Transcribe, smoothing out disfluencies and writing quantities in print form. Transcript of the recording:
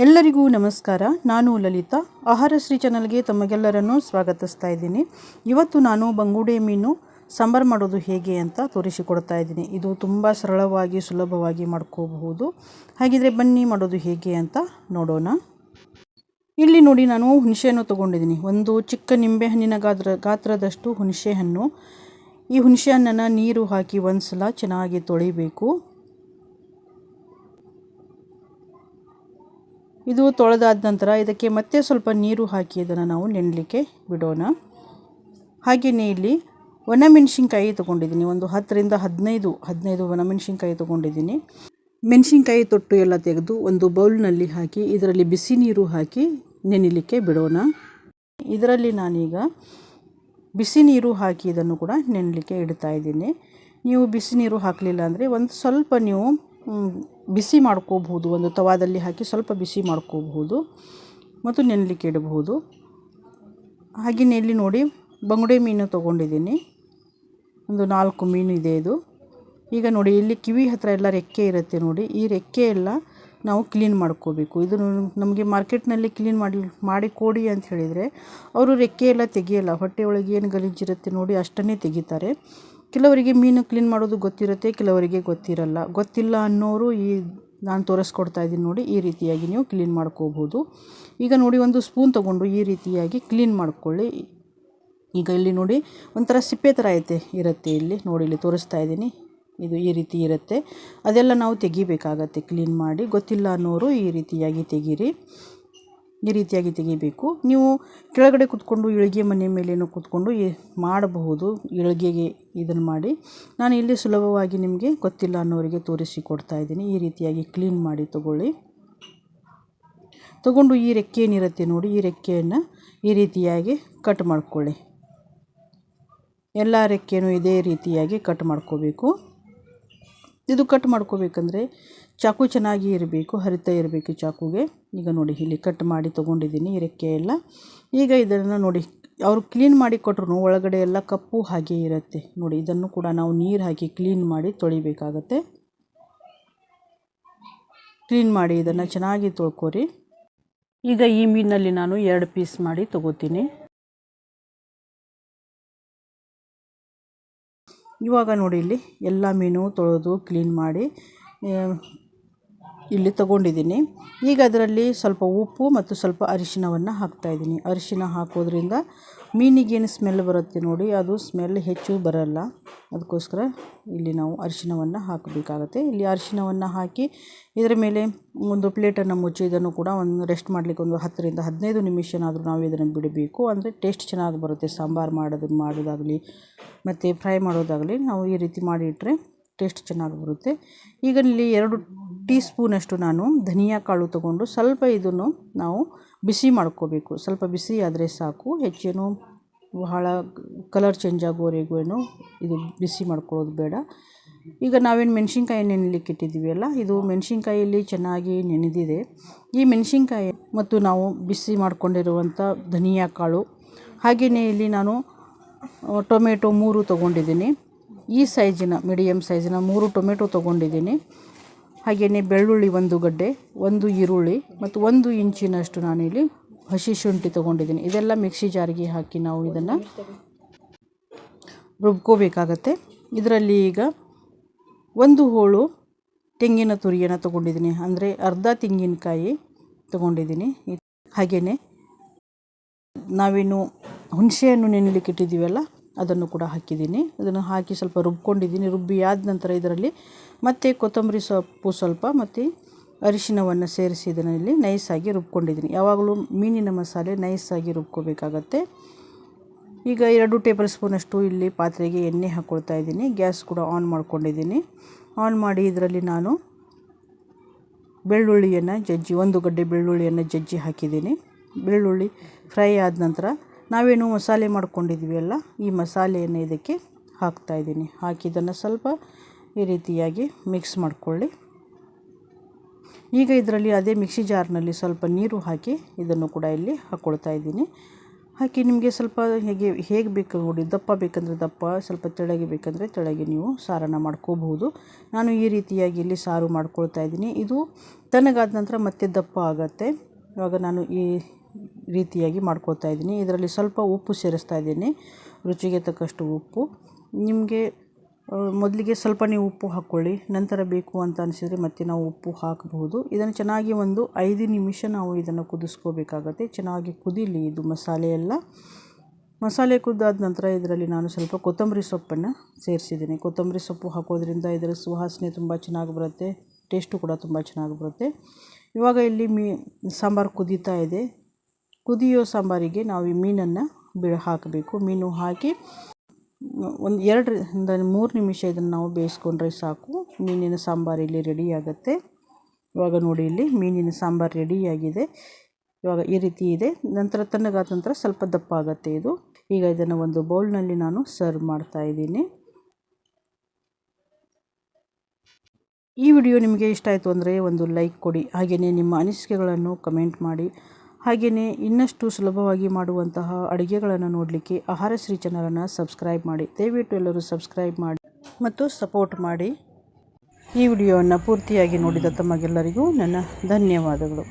ಎಲ್ಲರಿಗೂ ನಮಸ್ಕಾರ. ನಾನು ಲಲಿತಾ. ಆಹಾರ ಶ್ರೀ ಚಾನಲ್ಗೆ ತಮಗೆಲ್ಲರನ್ನು ಸ್ವಾಗತಿಸ್ತಾ ಇದ್ದೀನಿ. ಇವತ್ತು ನಾನು ಬಂಗುಡೆ ಮೀನು ಸಾಂಬಾರು ಮಾಡೋದು ಹೇಗೆ ಅಂತ ತೋರಿಸಿಕೊಡ್ತಾ ಇದ್ದೀನಿ. ಇದು ತುಂಬ ಸರಳವಾಗಿ ಸುಲಭವಾಗಿ ಮಾಡ್ಕೋಬಹುದು. ಹಾಗಿದ್ರೆ ಬನ್ನಿ ಮಾಡೋದು ಹೇಗೆ ಅಂತ ನೋಡೋಣ. ಇಲ್ಲಿ ನೋಡಿ, ನಾನು ಹುಣಸೆಹಣ್ಣು ತೊಗೊಂಡಿದ್ದೀನಿ. ಒಂದು ಚಿಕ್ಕ ನಿಂಬೆಹಣ್ಣಿನ ಗಾತ್ರದಷ್ಟು ಹುಣಸೆಹಣ್ಣು. ಈ ಹುಣಸೆಹಣ್ಣನ್ನು ನೀರು ಹಾಕಿ ಒಂದು ಸಲ ಚೆನ್ನಾಗಿ ತೊಳಿಬೇಕು. ಇದು ತೊಳೆದಾದ ನಂತರ ಇದಕ್ಕೆ ಮತ್ತೆ ಸ್ವಲ್ಪ ನೀರು ಹಾಕಿ ಇದನ್ನು ನಾವು ನೆನೆಯಲಿಕ್ಕೆ ಬಿಡೋಣ. ಹಾಗೆಯೇ ಇಲ್ಲಿ ಒಣಮೆಣಸಿನ್ಕಾಯಿ ತೊಗೊಂಡಿದ್ದೀನಿ. ಒಂದು 10ರಿಂದ 15 ಒಣಮೆಣಸಿನ್ಕಾಯಿ ತೊಗೊಂಡಿದ್ದೀನಿ. ಮೆಣಸಿನ್ಕಾಯಿ ತೊಟ್ಟು ಎಲ್ಲ ತೆಗೆದು ಒಂದು ಬೌಲ್ನಲ್ಲಿ ಹಾಕಿ ಇದರಲ್ಲಿ ಬಿಸಿ ನೀರು ಹಾಕಿ ನೆನೆಯಲಿಕ್ಕೆ ಬಿಡೋಣ. ಇದರಲ್ಲಿ ನಾನೀಗ ಬಿಸಿ ನೀರು ಹಾಕಿ ಇದನ್ನು ಕೂಡ ನೆನೆಯಲಿಕ್ಕೆ ಇಡ್ತಾ ಇದ್ದೀನಿ. ನೀವು ಬಿಸಿ ನೀರು ಹಾಕಲಿಲ್ಲ ಅಂದರೆ ಒಂದು ಸ್ವಲ್ಪ ನೀವು ಬಿಸಿ ಮಾಡ್ಕೋಬಹುದು. ಒಂದು ತವಾದಲ್ಲಿ ಹಾಕಿ ಸ್ವಲ್ಪ ಬಿಸಿ ಮಾಡ್ಕೋಬಹುದು ಮತ್ತು ನೆನೆಯಲಿಕ್ಕೆ ಇಡಬಹುದು. ಹಾಗೆಯೇ ಇಲ್ಲಿ ನೋಡಿ, ಬಂಗುಡೆ ಮೀನು ತೊಗೊಂಡಿದ್ದೀನಿ. ಒಂದು 4 ಮೀನು ಇದೆ ಇದು. ಈಗ ನೋಡಿ, ಇಲ್ಲಿ ಕಿವಿ ಹತ್ತಿರ ಎಲ್ಲ ರೆಕ್ಕೆ ಇರುತ್ತೆ ನೋಡಿ. ಈ ರೆಕ್ಕೆ ಎಲ್ಲ ನಾವು ಕ್ಲೀನ್ ಮಾಡ್ಕೋಬೇಕು. ಇದು ನಮಗೆ ಮಾರ್ಕೆಟ್ನಲ್ಲಿ ಕ್ಲೀನ್ ಮಾಡಿ ಕೊಡಿ ಅಂತ ಹೇಳಿದರೆ ಅವರು ರೆಕ್ಕೆ ಎಲ್ಲ ತೆಗಿಯಲ್ಲ. ಹೊಟ್ಟೆ ಒಳಗೆ ಏನು ಗಲೀಜಿರುತ್ತೆ ನೋಡಿ ಅಷ್ಟನ್ನೇ ತೆಗಿತಾರೆ. ಕೆಲವರಿಗೆ ಮೀನು ಕ್ಲೀನ್ ಮಾಡೋದು ಗೊತ್ತಿರುತ್ತೆ, ಕೆಲವರಿಗೆ ಗೊತ್ತಿರಲ್ಲ. ಗೊತ್ತಿಲ್ಲ ಅನ್ನೋರು ನಾನು ತೋರಿಸ್ಕೊಡ್ತಾ ಇದ್ದೀನಿ ನೋಡಿ, ಈ ರೀತಿಯಾಗಿ ನೀವು ಕ್ಲೀನ್ ಮಾಡ್ಕೋಬೋದು. ಈಗ ನೋಡಿ, ಒಂದು ಸ್ಪೂನ್ ತೊಗೊಂಡು ಈ ರೀತಿಯಾಗಿ ಕ್ಲೀನ್ ಮಾಡ್ಕೊಳ್ಳಿ. ಈಗ ಇಲ್ಲಿ ನೋಡಿ, ಒಂಥರ ಸಿಪ್ಪೆ ಥರ ಇರುತ್ತೆ. ಇಲ್ಲಿ ನೋಡಿ, ಇಲ್ಲಿ ತೋರಿಸ್ತಾ ಇದ್ದೀನಿ. ಇದು ಈ ರೀತಿ ಇರುತ್ತೆ. ಅದೆಲ್ಲ ನಾವು ತೆಗಿಬೇಕಾಗತ್ತೆ ಕ್ಲೀನ್ ಮಾಡಿ. ಗೊತ್ತಿಲ್ಲ ಅನ್ನೋರು ಈ ರೀತಿಯಾಗಿ ತೆಗಿಬೇಕು. ನೀವು ಕೆಳಗಡೆ ಕೂತ್ಕೊಂಡು ಇಳಿಗೆ ಮನೆ ಮೇಲೇನೋ ಕೂತ್ಕೊಂಡು ಮಾಡಬಹುದು. ಇಳಿಗೆಗೆ ಇದನ್ನು ಮಾಡಿ, ನಾನು ಇಲ್ಲಿ ಸುಲಭವಾಗಿ ನಿಮಗೆ ಗೊತ್ತಿಲ್ಲ ಅನ್ನೋರಿಗೆ ತೋರಿಸಿಕೊಡ್ತಾ ಇದ್ದೀನಿ. ಈ ರೀತಿಯಾಗಿ ಕ್ಲೀನ್ ಮಾಡಿ ತಗೊಂಡು ಈ ರೆಕ್ಕೆ ಏನಿರುತ್ತೆ ನೋಡಿ, ಈ ರೆಕ್ಕೆಯನ್ನು ಈ ರೀತಿಯಾಗಿ ಕಟ್ ಮಾಡ್ಕೊಳ್ಳಿ. ಎಲ್ಲ ರೆಕ್ಕೆನೂ ಇದೇ ರೀತಿಯಾಗಿ ಕಟ್ ಮಾಡ್ಕೋಬೇಕು. ಇದು ಕಟ್ ಮಾಡ್ಕೋಬೇಕಂದ್ರೆ ಚಾಕು ಚೆನ್ನಾಗಿ ಇರಬೇಕು, ಹರಿತಾ ಇರಬೇಕು ಚಾಕುಗೆ. ಈಗ ನೋಡಿ, ಇಲ್ಲಿ ಕಟ್ ಮಾಡಿ ತೊಗೊಂಡಿದ್ದೀನಿ ಈ ರೆಕ್ಕೆ ಎಲ್ಲ. ಈಗ ಇದನ್ನು ನೋಡಿ, ಅವರು ಕ್ಲೀನ್ ಮಾಡಿ ಕೊಟ್ಟರು ಒಳಗಡೆ ಎಲ್ಲ ಕಪ್ಪು ಹಾಗೆ ಇರುತ್ತೆ ನೋಡಿ. ಇದನ್ನು ಕೂಡ ನಾವು ನೀರು ಹಾಕಿ ಕ್ಲೀನ್ ಮಾಡಿ ತೊಳಿಬೇಕಾಗತ್ತೆ. ಕ್ಲೀನ್ ಮಾಡಿ ಇದನ್ನು ಚೆನ್ನಾಗಿ ತೊಳ್ಕೊರಿ. ಈಗ ಈ ಮೀನಲ್ಲಿ ನಾನು 2 ಪೀಸ್ ಮಾಡಿ ತೊಗೋತೀನಿ. ಇವಾಗ ನೋಡಿ, ಇಲ್ಲಿ ಎಲ್ಲ ಮೀನು ತೊಳೆದು ಕ್ಲೀನ್ ಮಾಡಿ ಇಲ್ಲಿ ತೊಗೊಂಡಿದ್ದೀನಿ. ಈಗ ಅದರಲ್ಲಿ ಸ್ವಲ್ಪ ಉಪ್ಪು ಮತ್ತು ಸ್ವಲ್ಪ ಅರಿಶಿಣವನ್ನು ಹಾಕ್ತಾಯಿದ್ದೀನಿ. ಅರಿಶಿಣ ಹಾಕೋದ್ರಿಂದ ಮೀನಿಗೇನು ಸ್ಮೆಲ್ ಬರುತ್ತೆ ನೋಡಿ, ಅದು ಸ್ಮೆಲ್ ಹೆಚ್ಚು ಬರಲ್ಲ. ಅದಕ್ಕೋಸ್ಕರ ಇಲ್ಲಿ ನಾವು ಅರಿಶಿಣವನ್ನು ಹಾಕಬೇಕಾಗತ್ತೆ. ಇಲ್ಲಿ ಅರಿಶಿಣವನ್ನು ಹಾಕಿ ಇದರ ಮೇಲೆ ಒಂದು ಪ್ಲೇಟನ್ನು ಮುಚ್ಚಿ ಇದನ್ನು ಕೂಡ ರೆಸ್ಟ್ ಮಾಡಲಿಕ್ಕೆ ಒಂದು 10ರಿಂದ 15 ನಿಮಿಷನಾದರೂ ನಾವು ಇದನ್ನು ಬಿಡಬೇಕು. ಅಂದರೆ ಟೇಸ್ಟ್ ಚೆನ್ನಾಗಿ ಬರುತ್ತೆ. ಸಾಂಬಾರು ಮಾಡೋದಾಗಲಿ ಮತ್ತು ಫ್ರೈ ಮಾಡೋದಾಗಲಿ ನಾವು ಈ ರೀತಿ ಮಾಡಿಟ್ರೆ ಟೇಸ್ಟ್ ಚೆನ್ನಾಗಿ ಬರುತ್ತೆ. ಈಗ ಇಲ್ಲಿ 2 ಟೀ ಸ್ಪೂನಷ್ಟು ನಾನು ಧನಿಯಾ ಕಾಳು ತೊಗೊಂಡು ಸ್ವಲ್ಪ ಇದನ್ನು ನಾವು ಬಿಸಿ ಮಾಡ್ಕೋಬೇಕು. ಸ್ವಲ್ಪ ಬಿಸಿ ಆದರೆ ಸಾಕು, ಹೆಚ್ಚೇನು ಬಹಳ ಕಲರ್ ಚೇಂಜ್ ಆಗೋವರೆಗೂ ಇದು ಬಿಸಿ ಮಾಡ್ಕೊಳ್ಳೋದು ಬೇಡ. ಈಗ ನಾವೇನು ಮೆಣಸಿನ್ಕಾಯಿ ನೆನೆಯಲಿಕ್ಕೆ ಇಟ್ಟಿದ್ದೀವಲ್ಲ, ಇದು ಮೆಣಸಿನ್ಕಾಯಲ್ಲಿ ಚೆನ್ನಾಗಿ ನೆನೆದಿದೆ. ಈ ಮೆಣಸಿನ್ಕಾಯಿ ಮತ್ತು ನಾವು ಬಿಸಿ ಮಾಡ್ಕೊಂಡಿರುವಂಥ ಧನಿಯಾ ಕಾಳು, ಹಾಗೆಯೇ ಇಲ್ಲಿ ನಾನು ಟೊಮೆಟೊ 3 ತೊಗೊಂಡಿದ್ದೀನಿ. ಈ ಸೈಜಿನ ಮೀಡಿಯಮ್ ಸೈಜಿನ 3 ಟೊಮೆಟೊ ತೊಗೊಂಡಿದ್ದೀನಿ. ಹಾಗೆಯೇ ಬೆಳ್ಳುಳ್ಳಿ 1 ಗಡ್ಡೆ, 1 ಈರುಳ್ಳಿ ಮತ್ತು 1 ಇಂಚಿನಷ್ಟು ನಾನಿಲ್ಲಿ ಹಸಿ ಶುಂಠಿ ತೊಗೊಂಡಿದ್ದೀನಿ. ಇದೆಲ್ಲ ಮಿಕ್ಸಿ ಜಾರಿಗೆ ಹಾಕಿ ನಾವು ಇದನ್ನು ರುಬ್ಕೋಬೇಕಾಗತ್ತೆ. ಇದರಲ್ಲಿ ಈಗ 1 ಹೋಳು ತೆಂಗಿನ ತುರಿಯನ್ನು ತೊಗೊಂಡಿದ್ದೀನಿ, ಅಂದರೆ ಅರ್ಧ ತೆಂಗಿನಕಾಯಿ ತೊಗೊಂಡಿದ್ದೀನಿ. ಹಾಗೆಯೇ ನಾವೇನು ಹುಣಸೆಹಣ್ಣು ನೆನೆಯಲಿಕ್ಕೆ ಇಟ್ಟಿದ್ದೀವಲ್ಲ ಅದನ್ನು ಕೂಡ ಹಾಕಿದ್ದೀನಿ. ಅದನ್ನು ಹಾಕಿ ಸ್ವಲ್ಪ ರುಬ್ಕೊಂಡಿದ್ದೀನಿ. ರುಬ್ಬಿ ಆದ ನಂತರ ಇದರಲ್ಲಿ ಮತ್ತು ಕೊತ್ತಂಬರಿ ಸೊಪ್ಪು ಸ್ವಲ್ಪ ಮತ್ತು ಅರಿಶಿಣವನ್ನು ಸೇರಿಸಿ ಇದನ್ನು ಇಲ್ಲಿ ನೈಸಾಗಿ ರುಬ್ಕೊಂಡಿದ್ದೀನಿ. ಯಾವಾಗಲೂ ಮೀನಿನ ಮಸಾಲೆ ನೈಸಾಗಿ ರುಬ್ಕೋಬೇಕಾಗತ್ತೆ. ಈಗ 2 ಟೇಬಲ್ ಸ್ಪೂನಷ್ಟು ಇಲ್ಲಿ ಪಾತ್ರೆಗೆ ಎಣ್ಣೆ ಹಾಕ್ಕೊಳ್ತಾ ಇದ್ದೀನಿ. ಗ್ಯಾಸ್ ಕೂಡ ಆನ್ ಮಾಡ್ಕೊಂಡಿದ್ದೀನಿ. ಆನ್ ಮಾಡಿ ಇದರಲ್ಲಿ ನಾನು ಬೆಳ್ಳುಳ್ಳಿಯನ್ನು 1 ಗಡ್ಡೆ ಬೆಳ್ಳುಳ್ಳಿಯನ್ನು ಜಜ್ಜಿ ಹಾಕಿದ್ದೀನಿ. ಬೆಳ್ಳುಳ್ಳಿ ಫ್ರೈ ಆದ ನಂತರ ನಾವೇನು ಮಸಾಲೆ ಮಾಡ್ಕೊಂಡಿದ್ವಿ ಅಲ್ಲ, ಈ ಮಸಾಲೆಯನ್ನು ಇದಕ್ಕೆ ಹಾಕ್ತಾಯಿದ್ದೀನಿ. ಹಾಕಿ ಇದನ್ನು ಸ್ವಲ್ಪ ಈ ರೀತಿಯಾಗಿ ಮಿಕ್ಸ್ ಮಾಡಿಕೊಳ್ಳಿ. ಈಗ ಇದರಲ್ಲಿ ಅದೇ ಮಿಕ್ಸಿ ಜಾರ್ನಲ್ಲಿ ಸ್ವಲ್ಪ ನೀರು ಹಾಕಿ ಇದನ್ನು ಕೂಡ ಇಲ್ಲಿ ಹಾಕ್ಕೊಳ್ತಾ ಇದ್ದೀನಿ. ಹಾಕಿ ನಿಮಗೆ ಸ್ವಲ್ಪ ಹೇಗೆ ಬೇಕು ನೋಡಿ, ದಪ್ಪ ಬೇಕಂದರೆ ದಪ್ಪ, ಸ್ವಲ್ಪ ತೆಳಗೆ ಬೇಕಂದರೆ ತೆಳಗೆ ನೀವು ಸಾರನ್ನು ಮಾಡ್ಕೋಬಹುದು. ನಾನು ಈ ರೀತಿಯಾಗಿ ಇಲ್ಲಿ ಸಾರು ಮಾಡ್ಕೊಳ್ತಾ ಇದ್ದೀನಿ. ಇದು ತಣ್ಣಗಾದ ನಂತರ ಮತ್ತೆ ದಪ್ಪ ಆಗುತ್ತೆ. ಇವಾಗ ನಾನು ಈ ರೀತಿಯಾಗಿ ಮಾಡ್ಕೊಳ್ತಾ ಇದ್ದೀನಿ. ಇದರಲ್ಲಿ ಸ್ವಲ್ಪ ಉಪ್ಪು ಸೇರಿಸ್ತಾ ಇದ್ದೀನಿ, ರುಚಿಗೆ ತಕ್ಕಷ್ಟು ಉಪ್ಪು. ನಿಮಗೆ ಮೊದಲಿಗೆ ಸ್ವಲ್ಪ ನೀವು ಉಪ್ಪು ಹಾಕ್ಕೊಳ್ಳಿ, ನಂತರ ಬೇಕು ಅಂತ ಅನಿಸಿದರೆ ಮತ್ತೆ ನಾವು ಉಪ್ಪು ಹಾಕಬಹುದು. ಇದನ್ನು ಚೆನ್ನಾಗಿ ಒಂದು 5 ನಿಮಿಷ ನಾವು ಇದನ್ನು ಕುದಿಸ್ಕೋಬೇಕಾಗತ್ತೆ. ಚೆನ್ನಾಗಿ ಕುದೀಲಿ ಇದು ಮಸಾಲೆ ಕುದ್ದಾದ ನಂತರ ಇದರಲ್ಲಿ ನಾನು ಸ್ವಲ್ಪ ಕೊತ್ತಂಬರಿ ಸೊಪ್ಪನ್ನು ಸೇರಿಸಿದ್ದೀನಿ. ಕೊತ್ತಂಬರಿ ಸೊಪ್ಪು ಹಾಕೋದ್ರಿಂದ ಇದರ ಸುವಾಸನೆ ತುಂಬ ಚೆನ್ನಾಗಿ ಬರುತ್ತೆ, ಟೇಸ್ಟು ಕೂಡ ತುಂಬ ಚೆನ್ನಾಗಿ ಬರುತ್ತೆ. ಇವಾಗ ಇಲ್ಲಿ ಸಾಂಬಾರು ಕುದೀತಾ ಇದೆ. ಕುದಿಯೋ ಸಾಂಬಾರಿಗೆ ನಾವು ಈ ಮೀನನ್ನು ಹಾಕಬೇಕು. ಮೀನು ಹಾಕಿ ಒಂದು 2ರಿಂದ 3 ನಿಮಿಷ ಇದನ್ನು ನಾವು ಬೇಯಿಸ್ಕೊಂಡ್ರೆ ಸಾಕು. ಮೀನಿನ ಸಾಂಬಾರು ಇಲ್ಲಿ ರೆಡಿ ಆಗುತ್ತೆ. ಇವಾಗ ನೋಡಿ, ಇಲ್ಲಿ ಮೀನಿನ ಸಾಂಬಾರು ರೆಡಿಯಾಗಿದೆ. ಇವಾಗ ಈ ರೀತಿ ಇದೆ. ನಂತರ ತಣ್ಣಗಾದ ನಂತರ ಸ್ವಲ್ಪ ದಪ್ಪ ಆಗುತ್ತೆ ಇದು. ಈಗ ಇದನ್ನು ಒಂದು ಬೌಲ್ನಲ್ಲಿ ನಾನು ಸರ್ವ್ ಮಾಡ್ತಾ ಇದ್ದೀನಿ. ಈ ವಿಡಿಯೋ ನಿಮಗೆ ಇಷ್ಟ ಆಯಿತು ಅಂದರೆ ಒಂದು ಲೈಕ್ ಕೊಡಿ. ಹಾಗೆಯೇ ನಿಮ್ಮ ಅನಿಸಿಕೆಗಳನ್ನು ಕಮೆಂಟ್ ಮಾಡಿ. ಹಾಗೆಯೇ ಇನ್ನಷ್ಟು ಸುಲಭವಾಗಿ ಮಾಡುವಂತಹ ಅಡುಗೆಗಳನ್ನು ನೋಡಲಿಕ್ಕೆ ಆಹಾರಶ್ರೀ ಚಾನಲನ್ನು ಸಬ್ಸ್ಕ್ರೈಬ್ ಮಾಡಿ. ದಯವಿಟ್ಟು ಎಲ್ಲರೂ ಸಬ್ಸ್ಕ್ರೈಬ್ ಮಾಡಿ ಮತ್ತು ಸಪೋರ್ಟ್ ಮಾಡಿ. ಈ ವಿಡಿಯೋವನ್ನು ಪೂರ್ತಿಯಾಗಿ ನೋಡಿದ ತಮಗೆಲ್ಲರಿಗೂ ನನ್ನ ಧನ್ಯವಾದಗಳು.